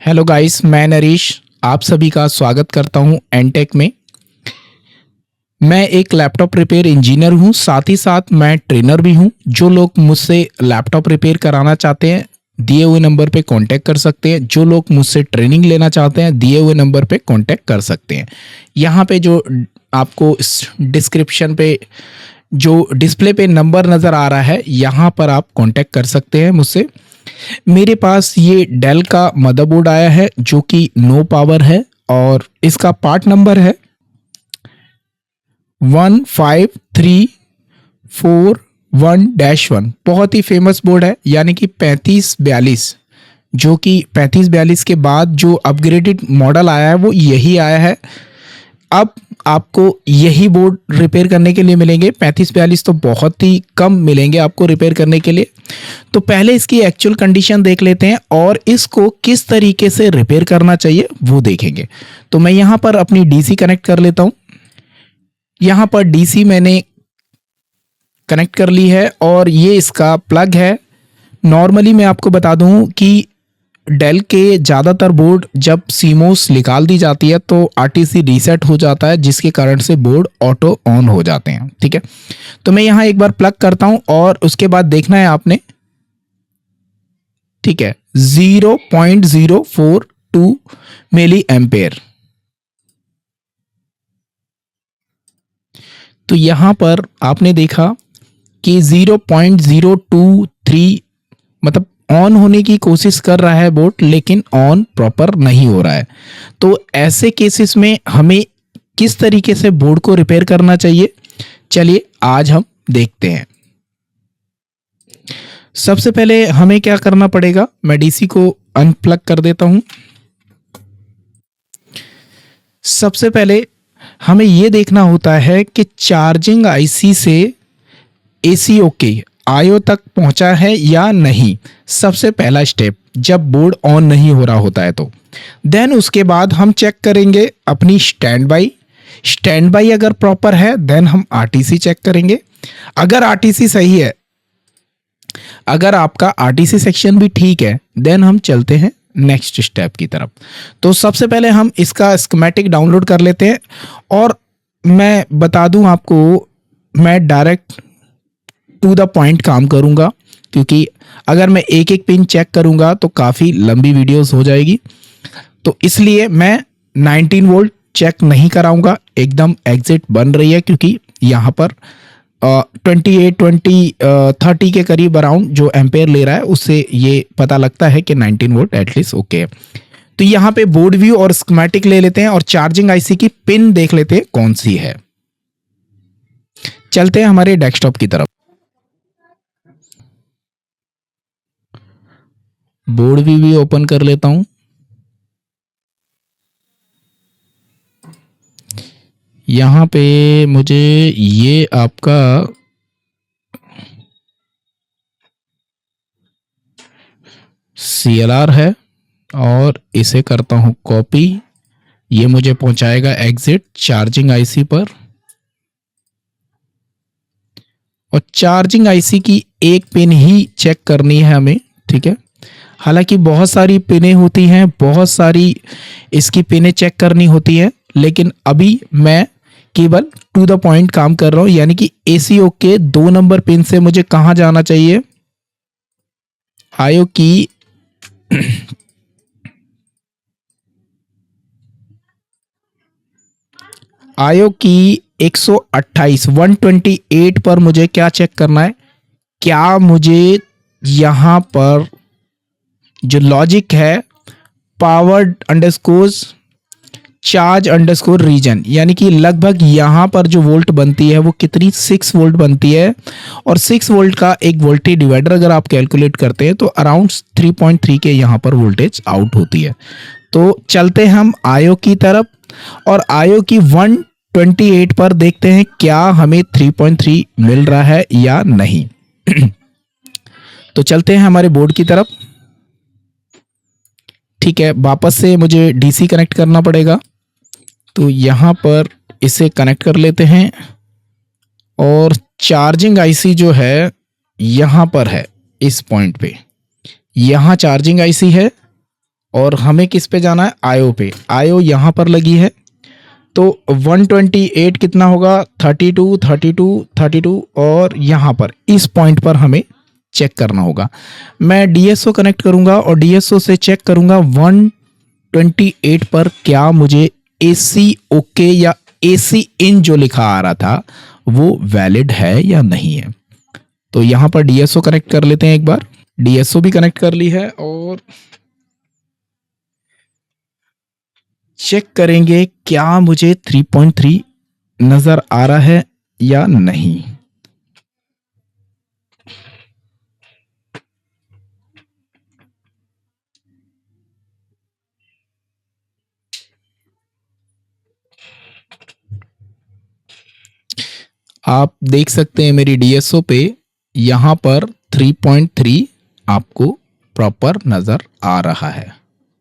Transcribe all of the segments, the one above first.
Hello guys, मैं नरेश आप सभी का स्वागत करता हूं एनटेक में। मैं एक लैपटॉप रिपेयर इंजीनियर हूं, साथ ही साथ मैं ट्रेनर भी हूं। जो लोग मुझसे लैपटॉप रिपेयर कराना चाहते हैं दिए हुए नंबर पे कांटेक्ट कर सकते हैं। जो लोग मुझसे ट्रेनिंग लेना चाहते हैं दिए हुए नंबर पे कांटेक्ट कर सकते हैं। यहाँ पे जो आपको डिस्क्रिप्शन पे जो डिस्प्ले पे नंबर नज़र आ रहा है, यहाँ पर आप कांटेक्ट कर सकते हैं मुझसे। मेरे पास ये डेल का मदरबोर्ड आया है जो कि नो पावर है और इसका पार्ट नंबर है 15341-1। बहुत ही फेमस बोर्ड है, यानी कि 3542, जो कि 3542 के बाद जो अपग्रेडेड मॉडल आया है वो यही आया है। अब आपको यही बोर्ड रिपेयर करने के लिए मिलेंगे। 3542 तो बहुत ही कम मिलेंगे आपको रिपेयर करने के लिए। तो पहले इसकी एक्चुअल कंडीशन देख लेते हैं और इसको किस तरीके से रिपेयर करना चाहिए वो देखेंगे। तो मैं यहाँ पर अपनी डीसी कनेक्ट कर लेता हूँ। यहाँ पर डीसी मैंने कनेक्ट कर ली है और ये इसका प्लग है। नॉर्मली मैं आपको बता दूँ कि डेल के ज़्यादातर बोर्ड जब सीमोस निकाल दी जाती है तो आरटीसी रीसेट हो जाता है, जिसके कारण से बोर्ड ऑटो ऑन हो जाते हैं। ठीक है, तो मैं यहाँ एक बार प्लग करता हूँ और उसके बाद देखना है आपने। ठीक है, 0.042 मिली एम्पेयर। तो यहाँ पर आपने देखा कि 0.023 मतलब ऑन होने की कोशिश कर रहा है बोर्ड, लेकिन ऑन प्रॉपर नहीं हो रहा है। तो ऐसे केसेस में हमें किस तरीके से बोर्ड को रिपेयर करना चाहिए, चलिए आज हम देखते हैं। सबसे पहले हमें क्या करना पड़ेगा, मैं डीसी को अनप्लग कर देता हूं। सबसे पहले हमें यह देखना होता है कि चार्जिंग आईसी से एसी ओके आईओ तक पहुंचा है या नहीं। सबसे पहला स्टेप, जब बोर्ड ऑन नहीं हो रहा होता है तो देन उसके बाद हम चेक करेंगे अपनी स्टैंड बाई अगर प्रॉपर है देन हम आरटीसी चेक करेंगे। अगर आरटीसी सही है, अगर आपका आरटीसी सेक्शन भी ठीक है, देन हम चलते हैं नेक्स्ट स्टेप की तरफ। तो सबसे पहले हम इसका स्कीमेटिक डाउनलोड कर लेते हैं और मैं बता दूं आपको, मैं डायरेक्ट टू द पॉइंट काम करूंगा, क्योंकि अगर मैं एक एक पिन चेक करूंगा तो काफ़ी लंबी वीडियोस हो जाएगी। तो इसलिए मैं 19 वोल्ट चेक नहीं कराऊंगा, एकदम एग्जिट बन रही है, क्योंकि यहाँ पर 30 के करीब अराउंड जो एम्पेयर ले रहा है उससे ये पता लगता है कि 19 वोल्ट एटलीस्ट ओके है। तो यहाँ पे बोर्ड व्यू और स्कीमेटिक ले लेते हैं और चार्जिंग आईसी की पिन देख लेते हैं कौन सी है। चलते हैं हमारे डेस्कटॉप की तरफ। बोर्ड व्यू भी ओपन कर लेता हूं। यहां पे मुझे ये आपका CLR है और इसे करता हूं कॉपी। ये मुझे पहुंचाएगा एग्जिट चार्जिंग आईसी पर। और चार्जिंग आईसी की एक पिन ही चेक करनी है हमें। ठीक है, हालांकि बहुत सारी पिनें होती हैं, बहुत सारी इसकी पिनें चेक करनी होती हैं, लेकिन अभी मैं केवल टू द पॉइंट काम कर रहा हूं। यानी कि एसीओ के 2 नंबर पिन से मुझे कहां जाना चाहिए, आईओ की आईओ की 128 पर मुझे क्या चेक करना है, क्या मुझे यहां पर जो लॉजिक है powered underscore charge underscore reason, यानी कि लगभग यहाँ पर जो वोल्ट बनती है वो कितनी 6 वोल्ट बनती है। और 6 वोल्ट का एक वोल्टेज डिवाइडर अगर आप कैलकुलेट करते हैं तो अराउंड 3.3 के यहाँ पर वोल्टेज आउट होती है। तो चलते हैं हम आईओ की तरफ और आईओ की 128 पर देखते हैं क्या हमें 3.3 मिल रहा है या नहीं। तो चलते हैं हमारे बोर्ड की तरफ। ठीक है, वापस से मुझे डीसी कनेक्ट करना पड़ेगा, तो यहाँ पर इसे कनेक्ट कर लेते हैं और चार्जिंग आईसी जो है यहाँ पर है, इस पॉइंट पे यहाँ चार्जिंग आईसी है और हमें किस पे जाना है, आयो पे। आयो यहाँ पर लगी है, तो 128 कितना होगा, 32 32 32, और यहाँ पर इस पॉइंट पर हमें चेक करना होगा। मैं डीएसओ कनेक्ट करूंगा और डीएसओ से चेक करूंगा 128 पर क्या मुझे एसी ओके या एसी इन जो लिखा आ रहा था वो वैलिड है या नहीं है। तो यहां पर डीएसओ कनेक्ट कर लेते हैं एक बार। डीएसओ भी कनेक्ट कर ली है और चेक करेंगे क्या मुझे 3.3 नजर आ रहा है या नहीं। आप देख सकते हैं मेरी डीएसओ पे यहां पर 3.3 आपको प्रॉपर नजर आ रहा है।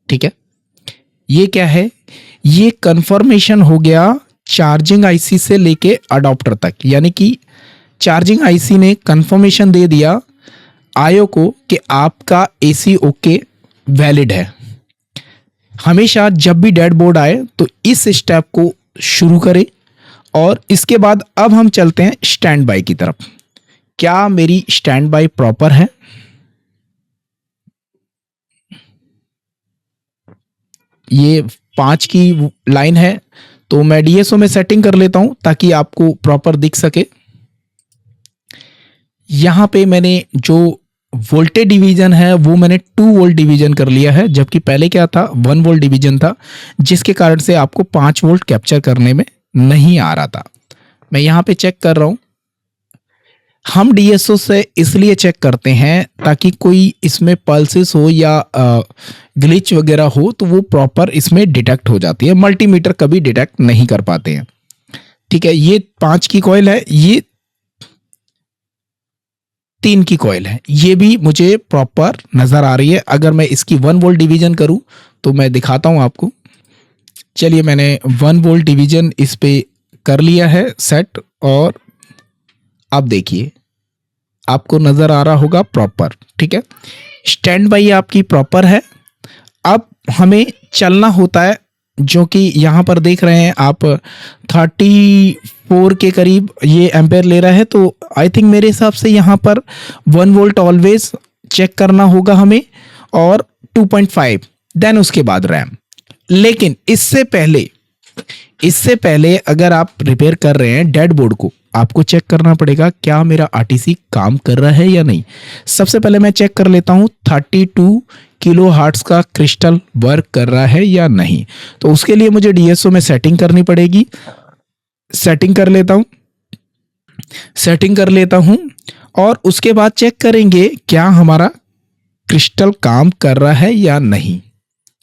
ठीक है, ये क्या है, ये कंफर्मेशन हो गया चार्जिंग आईसी से लेके अडॉप्टर तक, यानी कि चार्जिंग आईसी ने कंफर्मेशन दे दिया आयो को कि आपका एसी ओके वैलिड है। हमेशा जब भी डेड बोर्ड आए तो इस स्टेप को शुरू करें और इसके बाद अब हम चलते हैं स्टैंड बाय की तरफ। क्या मेरी स्टैंड बाय प्रॉपर है? ये 5 की लाइन है, तो मैं डीएसओ में सेटिंग कर लेता हूं ताकि आपको प्रॉपर दिख सके। यहां पे मैंने जो वोल्टेज डिवीजन है वो मैंने 2 वोल्ट डिवीजन कर लिया है, जबकि पहले क्या था 1 वोल्ट डिवीजन था, जिसके कारण से आपको 5 वोल्ट कैप्चर करने में नहीं आ रहा था। मैं यहां पे चेक कर रहा हूं। हम डीएसओ से इसलिए चेक करते हैं ताकि कोई इसमें पल्सेस हो या ग्लिच वगैरह हो तो वो प्रॉपर इसमें डिटेक्ट हो जाती है। मल्टीमीटर कभी डिटेक्ट नहीं कर पाते हैं। ठीक है, ये 5 की कॉइल है, ये 3 की कॉइल है, ये भी मुझे प्रॉपर नजर आ रही है। अगर मैं इसकी 1 वोल्ट डिवीजन करूं तो मैं दिखाता हूं आपको। चलिए, मैंने 1 वोल्ट डिवीजन इस पे कर लिया है सेट, और अब देखिए आपको नजर आ रहा होगा प्रॉपर। ठीक है, स्टैंड बाई आपकी प्रॉपर है। अब हमें चलना होता है, जो कि यहां पर देख रहे हैं आप 34 के करीब ये एम्पेयर ले रहा है, तो आई थिंक मेरे हिसाब से यहां पर 1 वोल्ट ऑलवेज चेक करना होगा हमें, और 2.5, देन उसके बाद रैम। लेकिन इससे पहले अगर आप रिपेयर कर रहे हैं डेड बोर्ड को, आपको चेक करना पड़ेगा क्या मेरा आरटीसी काम कर रहा है या नहीं। सबसे पहले मैं चेक कर लेता हूं 32 किलो हार्ट्स का क्रिस्टल वर्क कर रहा है या नहीं। तो उसके लिए मुझे डीएसओ में सेटिंग करनी पड़ेगी। सेटिंग कर लेता हूं और उसके बाद चेक करेंगे क्या हमारा क्रिस्टल काम कर रहा है या नहीं।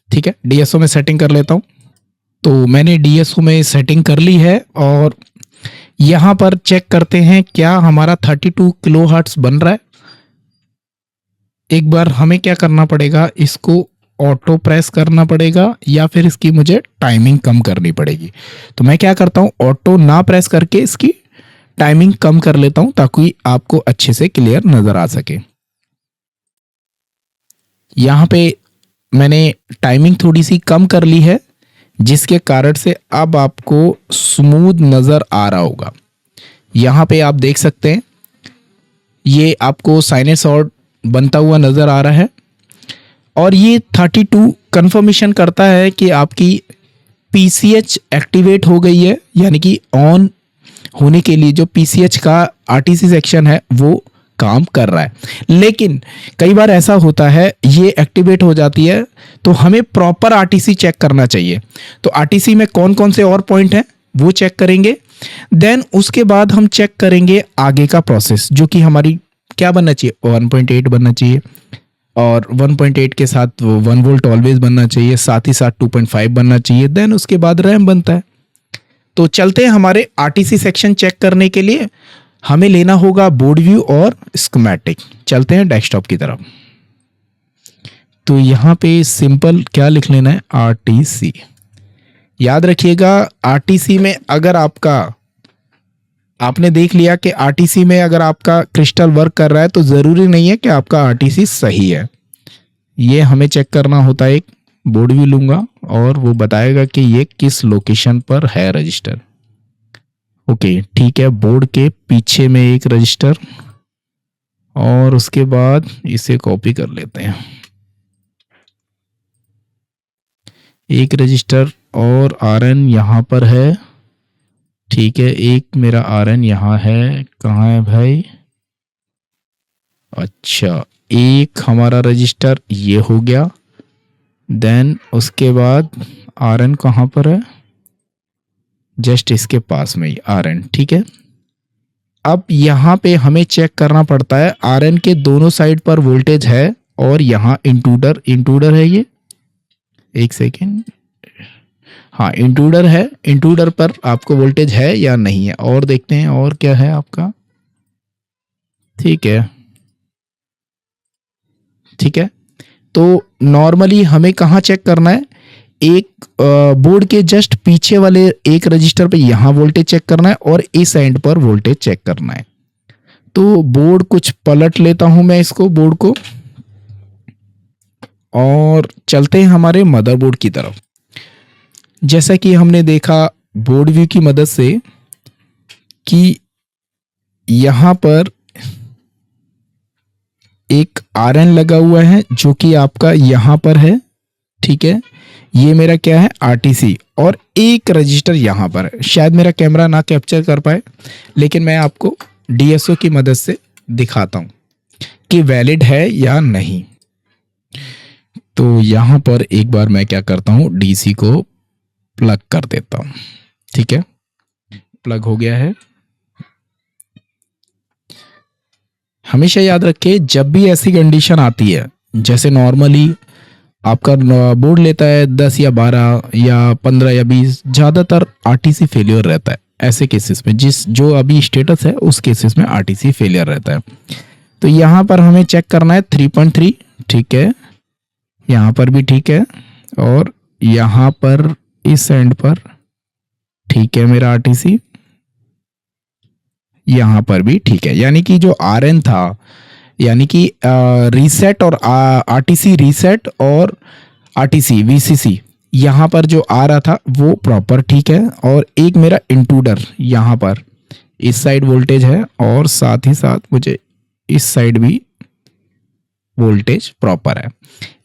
ठीक है, डीएसओ में सेटिंग कर लेता हूं। तो मैंने डीएसओ में सेटिंग कर ली है और यहां पर चेक करते हैं क्या हमारा 32 किलो हर्ट्ज बन रहा है। एक बार हमें क्या करना पड़ेगा, इसको ऑटो प्रेस करना पड़ेगा या फिर इसकी मुझे टाइमिंग कम करनी पड़ेगी। तो मैं क्या करता हूं, ऑटो ना प्रेस करके इसकी टाइमिंग कम कर लेता हूं ताकि आपको अच्छे से क्लियर नजर आ सके। यहां पे मैंने टाइमिंग थोड़ी सी कम कर ली है, जिसके कारण से अब आपको स्मूथ नजर आ रहा होगा। यहां पे आप देख सकते हैं ये आपको साइनसॉइड बनता हुआ नजर आ रहा है, और ये 32 कंफर्मेशन करता है कि आपकी पीसीएच एक्टिवेट हो गई है, यानी कि ऑन होने के लिए जो पीसीएच का आरटीसी सेक्शन है वो काम कर रहा है। लेकिन कई बार ऐसा होता है ये एक्टिवेट हो जाती है, तो हमें प्रॉपर आरटीसी चेक करना चाहिए। तो आरटीसी में कौन कौन से और पॉइंट हैं वो चेक करेंगे, देन उसके बाद हम चेक करेंगे आगे का प्रोसेस, जो कि हमारी क्या बनना चाहिए, 1.8 बनना चाहिए, और 1.8 के साथ 1 वोल्ट ऑलवेज बनना चाहिए, साथ ही साथ 2.5 बनना चाहिए, देन उसके बाद रैम बनता है। तो चलते हैं हमारे आरटीसी सेक्शन चेक करने के लिए। हमें लेना होगा बोर्ड व्यू और स्कीमेटिक। चलते हैं डेस्कटॉप की तरफ। तो यहां पे सिंपल क्या लिख लेना है, आरटीसी। याद रखिएगा आरटीसी में अगर आपने देख लिया कि आरटीसी में अगर आपका क्रिस्टल वर्क कर रहा है, तो जरूरी नहीं है कि आपका आरटीसी सही है। ये हमें चेक करना होता है एक बोर्ड व्यू लूँगा और वो बताएगा कि ये किस लोकेशन पर है रजिस्टर। ओके ठीक है, बोर्ड के पीछे में एक रजिस्टर और उसके बाद इसे कॉपी कर लेते हैं। एक रजिस्टर और आरएन यहाँ पर है, ठीक है। एक मेरा आरएन यहाँ है, कहाँ है भाई? अच्छा, एक हमारा रजिस्टर ये हो गया। देन उसके बाद आरएन कहाँ पर है? जस्ट इसके पास में ही आरएन, ठीक है। अब यहाँ पे हमें चेक करना पड़ता है, आरएन के दोनों साइड पर वोल्टेज है और यहाँ इंट्रूडर है ये। एक सेकेंड, हाँ इंट्रूडर है। इंट्रूडर पर आपको वोल्टेज है या नहीं है, और देखते हैं और क्या है आपका। ठीक है, ठीक है। तो नॉर्मली हमें कहाँ चेक करना है? एक बोर्ड के जस्ट पीछे वाले एक रजिस्टर पे यहाँ वोल्टेज चेक करना है और इस एंड पर वोल्टेज चेक करना है। तो बोर्ड कुछ पलट लेता हूं मैं इसको, बोर्ड को, और चलते हैं हमारे मदरबोर्ड की तरफ। जैसा कि हमने देखा बोर्ड व्यू की मदद से कि यहाँ पर एक आरएन लगा हुआ है जो कि आपका यहाँ पर है, ठीक है। ये मेरा क्या है? आरटीसी, और एक रजिस्टर यहाँ पर है। शायद मेरा कैमरा ना कैप्चर कर पाए, लेकिन मैं आपको डीएसओ की मदद से दिखाता हूँ कि वैलिड है या नहीं। तो यहाँ पर एक बार मैं क्या करता हूँ, डीसी को प्लग कर देता हूँ, ठीक है। प्लग हो गया है। हमेशा याद रखिए, जब भी ऐसी कंडीशन आती है, जैसे नॉर्मली आपका बोर्ड लेता है 10 या 12 या 15 या 20, ज़्यादातर आरटीसी फेलियर रहता है ऐसे केसेस में। जो अभी स्टेटस है उस केसेस में आरटीसी फेलियर रहता है। तो यहाँ पर हमें चेक करना है 3.3, ठीक है। यहाँ पर भी ठीक है, और यहाँ पर इस एंड पर ठीक है मेरा आरटीसी, यहाँ पर भी ठीक है। यानी कि जो आरएन था, यानी कि रीसेट और आरटीसी रीसेट और आरटीसी वीसीसी यहाँ पर जो आ रहा था वो प्रॉपर ठीक है। और एक मेरा इंट्रूडर यहाँ पर इस साइड वोल्टेज है, और साथ ही साथ मुझे इस साइड भी वोल्टेज प्रॉपर है।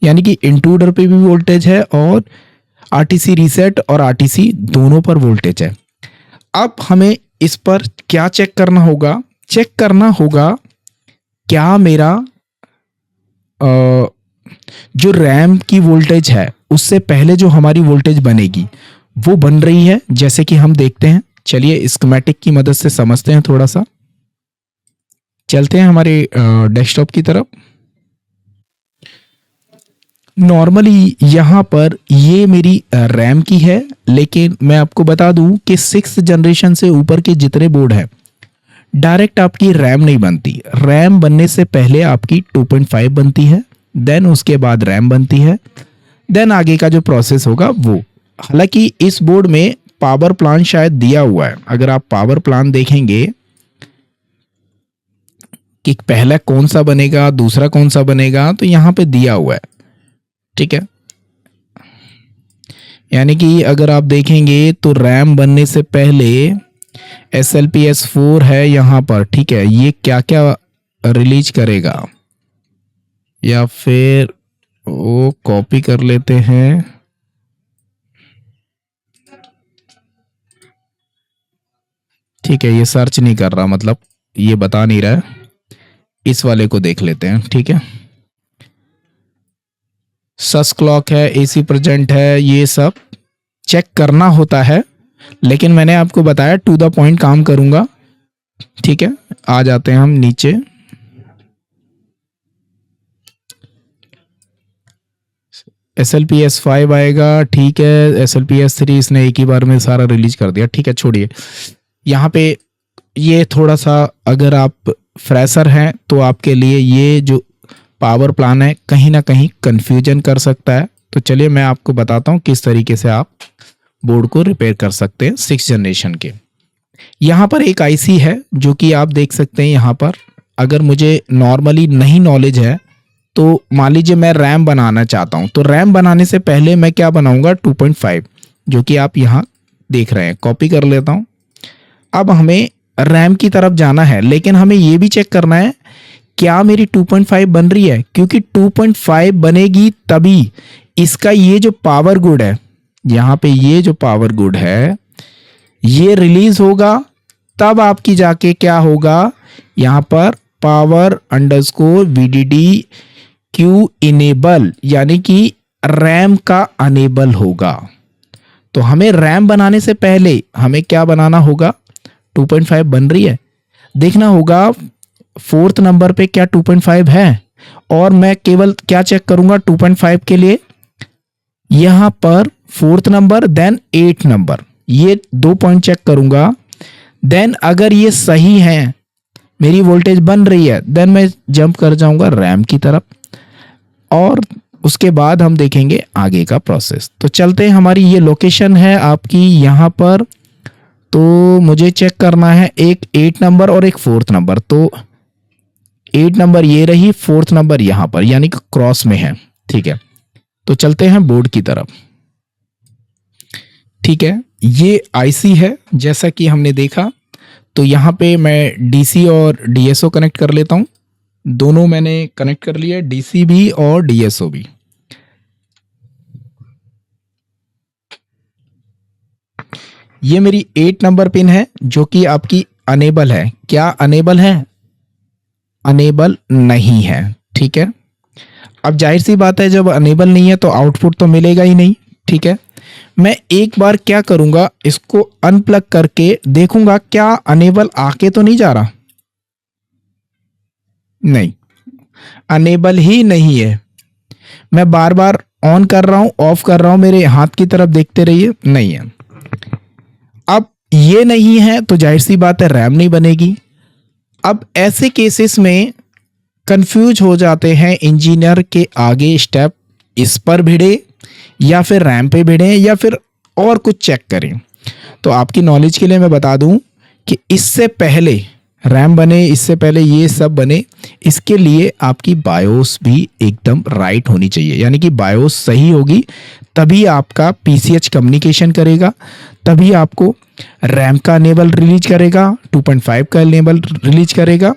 यानी कि इंट्रूडर पे भी वोल्टेज है और आरटीसी रीसेट और आरटीसी दोनों पर वोल्टेज है। अब हमें इस पर क्या चेक करना होगा? चेक करना होगा क्या मेरा जो रैम की वोल्टेज है उससे पहले जो हमारी वोल्टेज बनेगी वो बन रही है, जैसे कि हम देखते हैं। चलिए स्कीमेटिक की मदद से समझते हैं थोड़ा सा। चलते हैं हमारे डेस्कटॉप की तरफ। नॉर्मली यहाँ पर ये मेरी रैम की है, लेकिन मैं आपको बता दूं कि 6th जनरेशन से ऊपर के जितने बोर्ड हैं डायरेक्ट आपकी रैम नहीं बनती। रैम बनने से पहले आपकी 2.5 बनती है, देन उसके बाद रैम बनती है, देन आगे का जो प्रोसेस होगा वो। हालांकि इस बोर्ड में पावर प्लान शायद दिया हुआ है। अगर आप पावर प्लान देखेंगे कि पहला कौन सा बनेगा, दूसरा कौन सा बनेगा, तो यहाँ पे दिया हुआ है, ठीक है। यानी कि अगर आप देखेंगे तो रैम बनने से पहले SLPS4 है यहाँ पर, ठीक है। ये क्या क्या रिलीज करेगा, या फिर वो कॉपी कर लेते हैं। ठीक है, ये सर्च नहीं कर रहा, मतलब ये बता नहीं रहा है। इस वाले को देख लेते हैं, ठीक है। सस क्लॉक है, AC प्रेजेंट है, ये सब चेक करना होता है, लेकिन मैंने आपको बताया टू द पॉइंट काम करूंगा, ठीक है। आ जाते हैं हम नीचे। SLPS5 आएगा, ठीक है। SLPS3 इसने एक ही बार में सारा रिलीज कर दिया, ठीक है, छोड़िए। यहाँ पे ये थोड़ा सा, अगर आप फ्रेशर हैं तो आपके लिए ये जो पावर प्लान है कहीं ना कहीं कंफ्यूजन कर सकता है। तो चलिए मैं आपको बताता हूँ किस तरीके से आप बोर्ड को रिपेयर कर सकते हैं 6th जनरेशन के। यहाँ पर एक आईसी है जो कि आप देख सकते हैं यहाँ पर। अगर मुझे नॉर्मली नहीं नॉलेज है तो मान लीजिए मैं रैम बनाना चाहता हूं, तो रैम बनाने से पहले मैं क्या बनाऊंगा 2.5, जो कि आप यहां देख रहे हैं। कॉपी कर लेता हूं। अब हमें रैम की तरफ जाना है, लेकिन हमें यह भी चेक करना है क्या मेरी 2.5 बन रही है, क्योंकि 2.5 बनेगी तभी इसका ये जो पावर गुड है, यहां पे ये जो पावर गुड है ये रिलीज होगा, तब आपकी जाके क्या होगा, यहां पर power underscore VDD Q enable, यानी कि रैम का अनेबल होगा। तो हमें रैम बनाने से पहले हमें क्या बनाना होगा, 2.5 बन रही है, देखना होगा फोर्थ नंबर पे क्या 2.5 है, और मैं केवल क्या चेक करूंगा 2.5 के लिए, यहां पर फोर्थ नंबर देन 8 नंबर, ये 2 पॉइंट चेक करूंगा। देन अगर ये सही है, मेरी वोल्टेज बन रही है, देन मैं जंप कर जाऊंगा रैम की तरफ, और उसके बाद हम देखेंगे आगे का प्रोसेस। तो चलते हैं, हमारी ये लोकेशन है आपकी यहां पर, तो मुझे चेक करना है एक 8 नंबर और एक फोर्थ नंबर। तो 8 नंबर ये रही, फोर्थ नंबर यहां पर, यानी कि क्रॉस में है। ठीक है, तो चलते हैं बोर्ड की तरफ। ठीक है, ये आईसी है जैसा कि हमने देखा। तो यहाँ पे मैं डीसी और डीएसओ कनेक्ट कर लेता हूँ। दोनों मैंने कनेक्ट कर लिया, डीसी भी और डीएसओ भी। ये मेरी 8 नंबर पिन है जो कि आपकी अनेबल है। क्या अनेबल है? अनेबल नहीं है। ठीक है, अब जाहिर सी बात है जब अनेबल नहीं है तो आउटपुट तो मिलेगा ही नहीं। ठीक है, मैं एक बार क्या करूंगा, इसको अनप्लग करके देखूंगा क्या अनेबल आके तो नहीं जा रहा। नहीं, अनेबल ही नहीं है। मैं बार बार ऑन कर रहा हूं, ऑफ कर रहा हूं, मेरे हाथ की तरफ देखते रहिए, नहीं है। अब ये नहीं है तो जाहिर सी बात है रैम नहीं बनेगी। अब ऐसे केसेस में कंफ्यूज हो जाते हैं इंजीनियर के आगे स्टेप, इस पर भिड़े या फिर रैम पे भिड़े या फिर और कुछ चेक करें। तो आपकी नॉलेज के लिए मैं बता दूं कि इससे पहले रैम बने, इससे पहले ये सब बने, इसके लिए आपकी बायोस भी एकदम राइट होनी चाहिए। यानी कि बायोस सही होगी तभी आपका पीसीएच कम्युनिकेशन करेगा, तभी आपको रैम का अनेबल रिलीज करेगा, 2.5 का अनेबल रिलीज करेगा।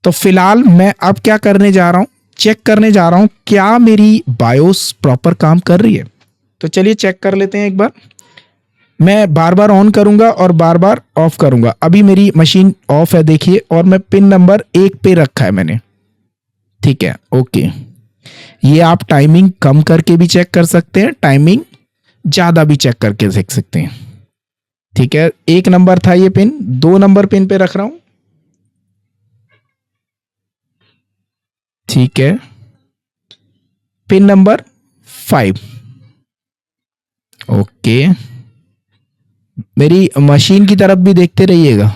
तो फिलहाल मैं अब क्या करने जा रहा हूं, चेक करने जा रहा हूं क्या मेरी बायोस प्रॉपर काम कर रही है। तो चलिए चेक कर लेते हैं एक बार। मैं बार बार ऑन करूंगा और बार बार ऑफ करूंगा। अभी मेरी मशीन ऑफ है देखिए, और मैं पिन नंबर 1 पे रखा है मैंने। ठीक है, ओके। ये आप टाइमिंग कम करके भी चेक कर सकते हैं, टाइमिंग ज्यादा भी चेक करके देख सकते हैं। ठीक है, 1 नंबर था ये पिन, 2 नंबर पिन पे रख रहा हूं। ठीक है, पिन नंबर 5। ओके, मेरी मशीन की तरफ भी देखते रहिएगा।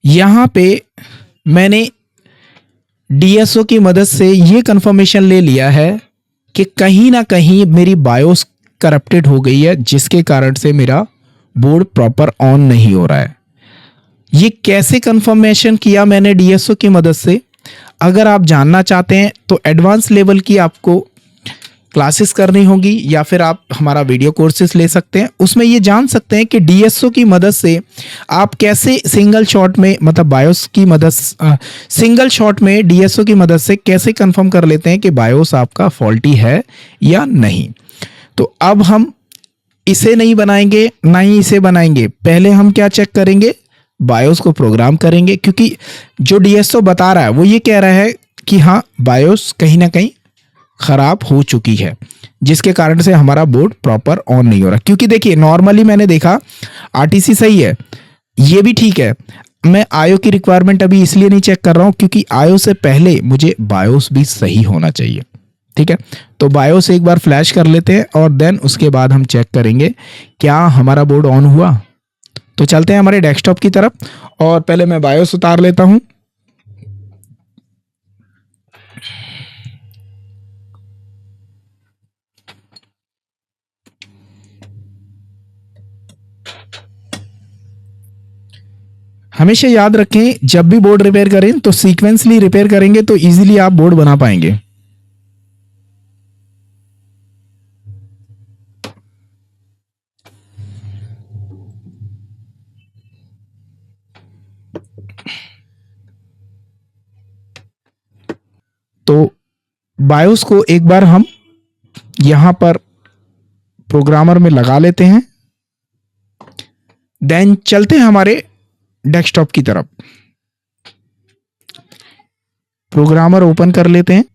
यहां पे मैंने डीएसओ की मदद से ये कंफर्मेशन ले लिया है कि कहीं ना कहीं मेरी बायोस करप्टेड हो गई है, जिसके कारण से मेरा बोर्ड प्रॉपर ऑन नहीं हो रहा है। ये कैसे कंफर्मेशन किया मैंने डीएसओ की मदद से, अगर आप जानना चाहते हैं तो एडवांस लेवल की आपको क्लासेस करनी होगी या फिर आप हमारा वीडियो कोर्सेज ले सकते हैं। उसमें ये जान सकते हैं कि डीएसओ की मदद से आप कैसे सिंगल शॉट में, मतलब बायोस की मदद, सिंगल शॉट में डीएसओ की मदद से कैसे कंफर्म कर लेते हैं कि बायोस आपका फॉल्टी है या नहीं। तो अब हम इसे नहीं बनाएंगे ना ही इसे बनाएंगे, पहले हम क्या चेक करेंगे, बायोस को प्रोग्राम करेंगे, क्योंकि जो डीएसओ बता रहा है वो ये कह रहा है कि हाँ बायोस कहीं ना कहीं खराब हो चुकी है, जिसके कारण से हमारा बोर्ड प्रॉपर ऑन नहीं हो रहा। क्योंकि देखिए नॉर्मली मैंने देखा आरटीसी सही है, ये भी ठीक है। मैं आईओ की रिक्वायरमेंट अभी इसलिए नहीं चेक कर रहा हूं क्योंकि आईओ से पहले मुझे बायोस भी सही होना चाहिए। ठीक है, तो बायोस एक बार फ्लैश कर लेते हैं और देन उसके बाद हम चेक करेंगे क्या हमारा बोर्ड ऑन हुआ। तो चलते हैं हमारे डेस्कटॉप की तरफ, और पहले मैं बायोस उतार लेता हूं। हमेशा याद रखें, जब भी बोर्ड रिपेयर करें तो सीक्वेंसली रिपेयर करेंगे तो इजीली आप बोर्ड बना पाएंगे। तो बायोस को एक बार हम यहां पर प्रोग्रामर में लगा लेते हैं, देन चलते हैं हमारे डेस्कटॉप की तरफ। प्रोग्रामर ओपन कर लेते हैं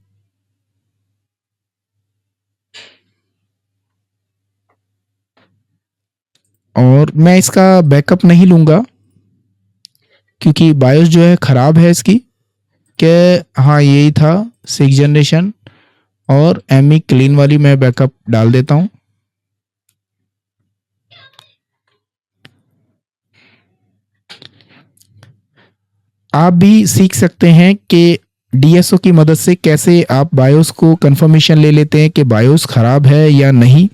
और मैं इसका बैकअप नहीं लूंगा क्योंकि बायोस जो है खराब है इसकी। कि हाँ यही था 6 जनरेशन, और एमई क्लीन वाली मैं बैकअप डाल देता हूं। आप भी सीख सकते हैं कि डीएसओ की मदद से कैसे आप बायोस को कंफर्मेशन ले लेते हैं कि बायोस खराब है या नहीं।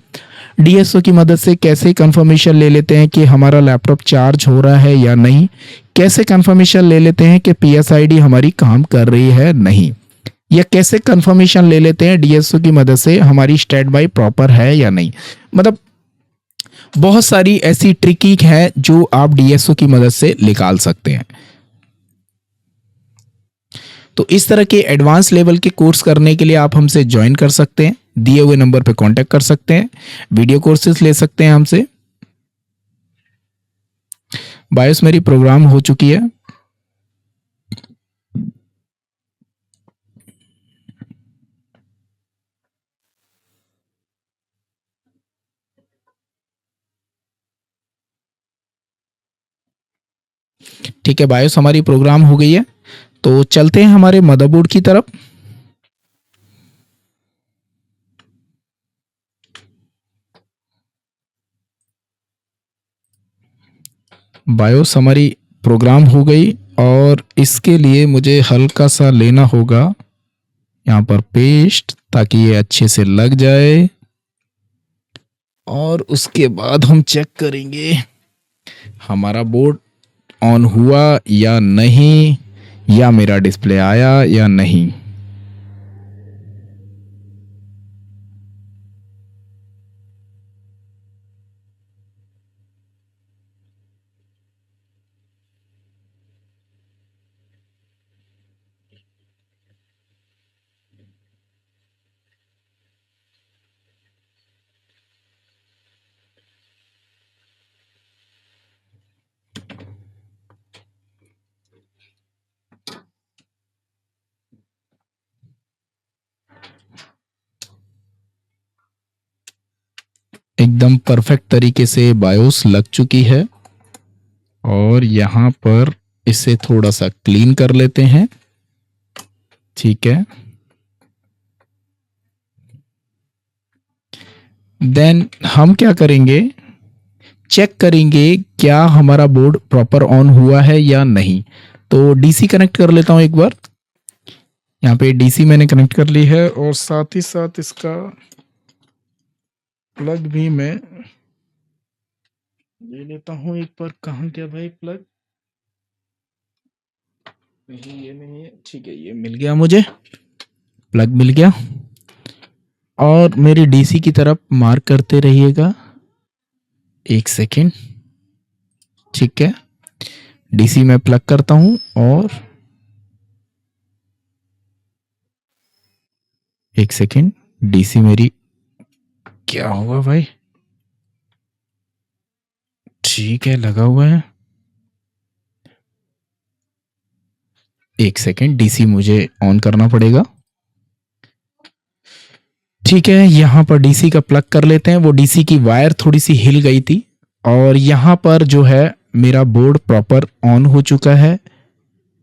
डीएसओ की मदद से कैसे कंफर्मेशन ले लेते हैं कि हमारा लैपटॉप चार्ज हो रहा है या नहीं। कैसे कंफर्मेशन ले लेते हैं कि पीएसआईडी हमारी काम कर रही है नहीं। या कैसे कंफर्मेशन ले लेते हैं डीएसओ की मदद से हमारी स्टैंड बाई प्रॉपर है या नहीं। मतलब बहुत सारी ऐसी ट्रिकी है जो आप डीएसओ की मदद से निकाल सकते हैं। तो इस तरह के एडवांस लेवल के कोर्स करने के लिए आप हमसे ज्वाइन कर सकते हैं, दिए हुए नंबर पर कांटेक्ट कर सकते हैं, वीडियो कोर्सेज ले सकते हैं हमसे। बायोस मेरी प्रोग्राम हो चुकी है। ठीक है, बायोस हमारी प्रोग्राम हो गई है। तो चलते हैं हमारे मदरबोर्ड की तरफ। बायोस हमारी प्रोग्राम हो गई और इसके लिए मुझे हल्का सा लेना होगा यहाँ पर पेस्ट, ताकि ये अच्छे से लग जाए। और उसके बाद हम चेक करेंगे हमारा बोर्ड ऑन हुआ या नहीं, या मेरा डिस्प्ले आया या नहीं। एकदम परफेक्ट तरीके से बायोस लग चुकी है और यहाँ पर इसे थोड़ा सा क्लीन कर लेते हैं। ठीक है, देन हम क्या करेंगे, चेक करेंगे क्या हमारा बोर्ड प्रॉपर ऑन हुआ है या नहीं। तो डीसी कनेक्ट कर लेता हूं एक बार। यहाँ पे डीसी मैंने कनेक्ट कर ली है और साथ ही साथ इसका प्लग भी मैं ले लेता हूं एक बार। कहाँ गया भाई प्लग? नहीं, ये नहीं है। ठीक है, ये मिल गया, मुझे प्लग मिल गया। और मेरी डीसी की तरफ मार्क करते रहिएगा, 1 सेकेंड। ठीक है, डीसी में प्लग करता हूं और 1 सेकेंड, डीसी मेरी क्या हुआ भाई? ठीक है, लगा हुआ है। 1 सेकेंड, डीसी मुझे ऑन करना पड़ेगा। ठीक है, यहां पर डीसी का प्लग कर लेते हैं। वो डीसी की वायर थोड़ी सी हिल गई थी और यहां पर जो है मेरा बोर्ड प्रॉपर ऑन हो चुका है।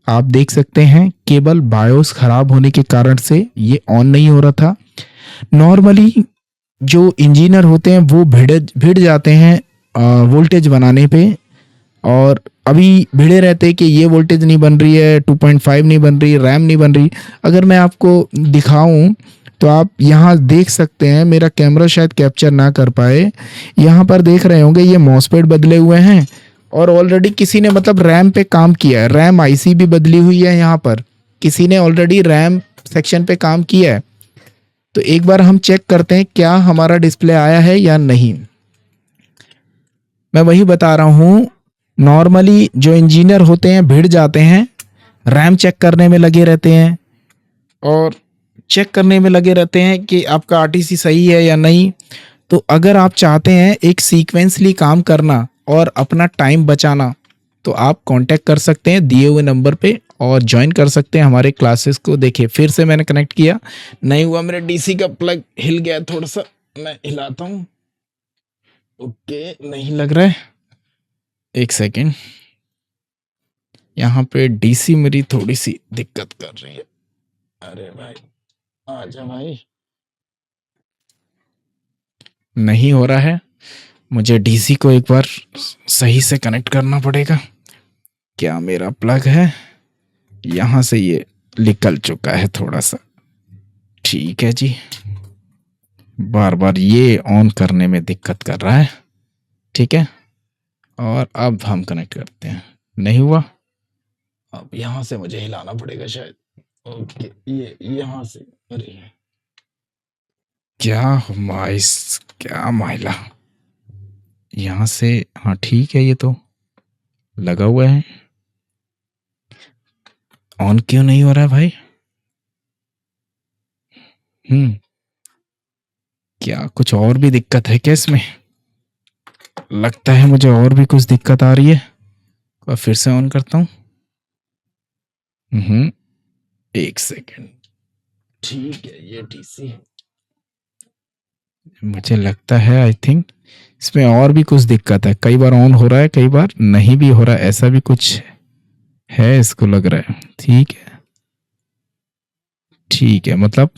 आप देख सकते हैं केवल बायोस खराब होने के कारण से ये ऑन नहीं हो रहा था। नॉर्मली जो इंजीनियर होते हैं वो भिड़ जाते हैं वोल्टेज बनाने पे, और अभी भिड़े रहते हैं कि ये वोल्टेज नहीं बन रही है, 2.5 नहीं बन रही, रैम नहीं बन रही। अगर मैं आपको दिखाऊं तो आप यहाँ देख सकते हैं, मेरा कैमरा शायद कैप्चर ना कर पाए। यहाँ पर देख रहे होंगे ये मॉसफेट बदले हुए हैं और ऑलरेडी किसी ने मतलब रैम पे काम किया है, रैम आईसी भी बदली हुई है, यहाँ पर किसी ने ऑलरेडी रैम सेक्शन पे काम किया है। तो एक बार हम चेक करते हैं क्या हमारा डिस्प्ले आया है या नहीं। मैं वही बता रहा हूँ, नॉर्मली जो इंजीनियर होते हैं भिड़ जाते हैं, रैम चेक करने में लगे रहते हैं और चेक करने में लगे रहते हैं कि आपका आरटीसी सही है या नहीं। तो अगर आप चाहते हैं एक सीक्वेंसली काम करना और अपना टाइम बचाना, तो आप कांटेक्ट कर सकते हैं दिए हुए नंबर पे और ज्वाइन कर सकते हैं हमारे क्लासेस को। देखिए फिर से मैंने कनेक्ट किया, नहीं हुआ, मेरे डीसी का प्लग हिल गया थोड़ा सा, मैं हिलाता हूँ। ओके, नहीं लग रहा है, एक सेकेंड, यहाँ पे डीसी मेरी थोड़ी सी दिक्कत कर रही है। अरे भाई आजा भाई, नहीं हो रहा है, मुझे डीसी को एक बार सही से कनेक्ट करना पड़ेगा। क्या मेरा प्लग है, यहाँ से ये निकल चुका है थोड़ा सा, ठीक है जी। बार बार ये ऑन करने में दिक्कत कर रहा है, ठीक है। और अब हम कनेक्ट करते हैं, नहीं हुआ, अब यहाँ से मुझे हिलाना पड़ेगा शायद। ओके, ये यहाँ से, अरे क्या माइस, क्या माइला, यहाँ से, हाँ ठीक है, ये तो लगा हुआ है, ऑन क्यों नहीं हो रहा है भाई? क्या कुछ और भी दिक्कत है क्या इसमें? लगता है मुझे और भी कुछ दिक्कत आ रही है। और फिर से ऑन करता हूँ। एक सेकेंड, ठीक है, ये डीसी मुझे लगता है, आई थिंक इसमें और भी कुछ दिक्कत है, कई बार ऑन हो रहा है कई बार नहीं भी हो रहा है, ऐसा भी कुछ है इसको लग रहा है। ठीक है, ठीक है, मतलब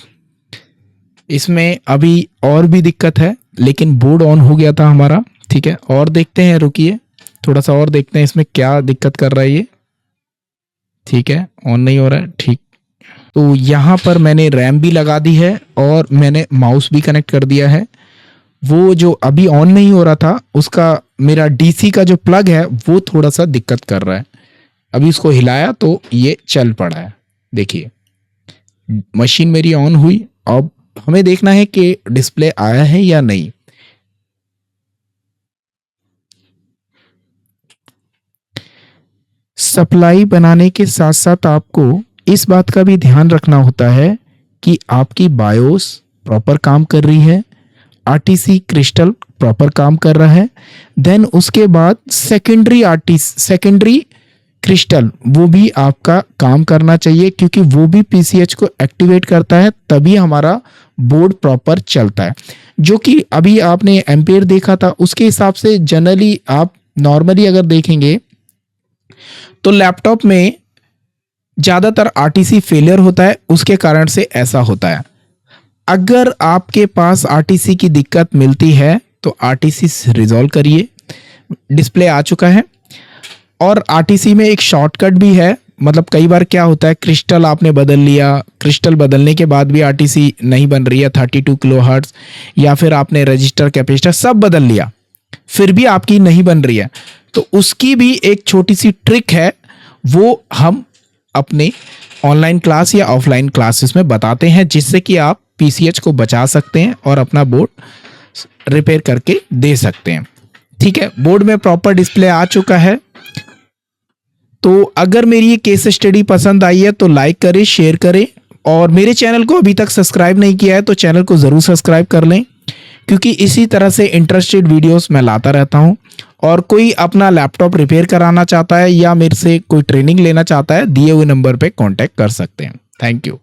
इसमें अभी और भी दिक्कत है, लेकिन बोर्ड ऑन हो गया था हमारा। ठीक है, और देखते हैं, रुकिए थोड़ा सा और देखते हैं इसमें क्या दिक्कत कर रहा है ये। ठीक है, ऑन नहीं हो रहा है, ठीक। तो यहाँ पर मैंने रैम भी लगा दी है और मैंने माउस भी कनेक्ट कर दिया है। वो जो अभी ऑन नहीं हो रहा था उसका, मेरा डीसी का जो प्लग है वो थोड़ा सा दिक्कत कर रहा है। अभी इसको हिलाया तो ये चल पड़ा है। देखिए मशीन मेरी ऑन हुई, अब हमें देखना है कि डिस्प्ले आया है या नहीं। सप्लाई बनाने के साथ साथ आपको इस बात का भी ध्यान रखना होता है कि आपकी बायोस प्रॉपर काम कर रही है, आरटीसी क्रिस्टल प्रॉपर काम कर रहा है, देन उसके बाद सेकेंडरी क्रिस्टल वो भी आपका काम करना चाहिए, क्योंकि वो भी पीसीएच को एक्टिवेट करता है, तभी हमारा बोर्ड प्रॉपर चलता है। जो कि अभी आपने एम्पेयर देखा था उसके हिसाब से जनरली आप नॉर्मली अगर देखेंगे तो लैपटॉप में ज़्यादातर आरटीसी फेलियर होता है, उसके कारण से ऐसा होता है। अगर आपके पास आरटीसी की दिक्कत मिलती है तो आरटीसी रिजॉल्व करिए। डिस्प्ले आ चुका है और आरटीसी में एक शॉर्टकट भी है, मतलब कई बार क्या होता है क्रिस्टल आपने बदल लिया, क्रिस्टल बदलने के बाद भी आरटीसी नहीं बन रही है 32 किलोहर्ट्ज़, या फिर आपने रजिस्टर कैपेसिटर सब बदल लिया फिर भी आपकी नहीं बन रही है, तो उसकी भी एक छोटी सी ट्रिक है, वो हम अपने ऑनलाइन क्लास या ऑफलाइन क्लासेस में बताते हैं, जिससे कि आप पीसीएच को बचा सकते हैं और अपना बोर्ड रिपेयर करके दे सकते हैं। ठीक है, बोर्ड में प्रॉपर डिस्प्ले आ चुका है। तो अगर मेरी ये केस स्टडी पसंद आई है तो लाइक करें, शेयर करें, और मेरे चैनल को अभी तक सब्सक्राइब नहीं किया है तो चैनल को ज़रूर सब्सक्राइब कर लें, क्योंकि इसी तरह से इंटरेस्टेड वीडियोस मैं लाता रहता हूं। और कोई अपना लैपटॉप रिपेयर कराना चाहता है या मेरे से कोई ट्रेनिंग लेना चाहता है, दिए हुए नंबर पे कांटेक्ट कर सकते हैं। Thank you.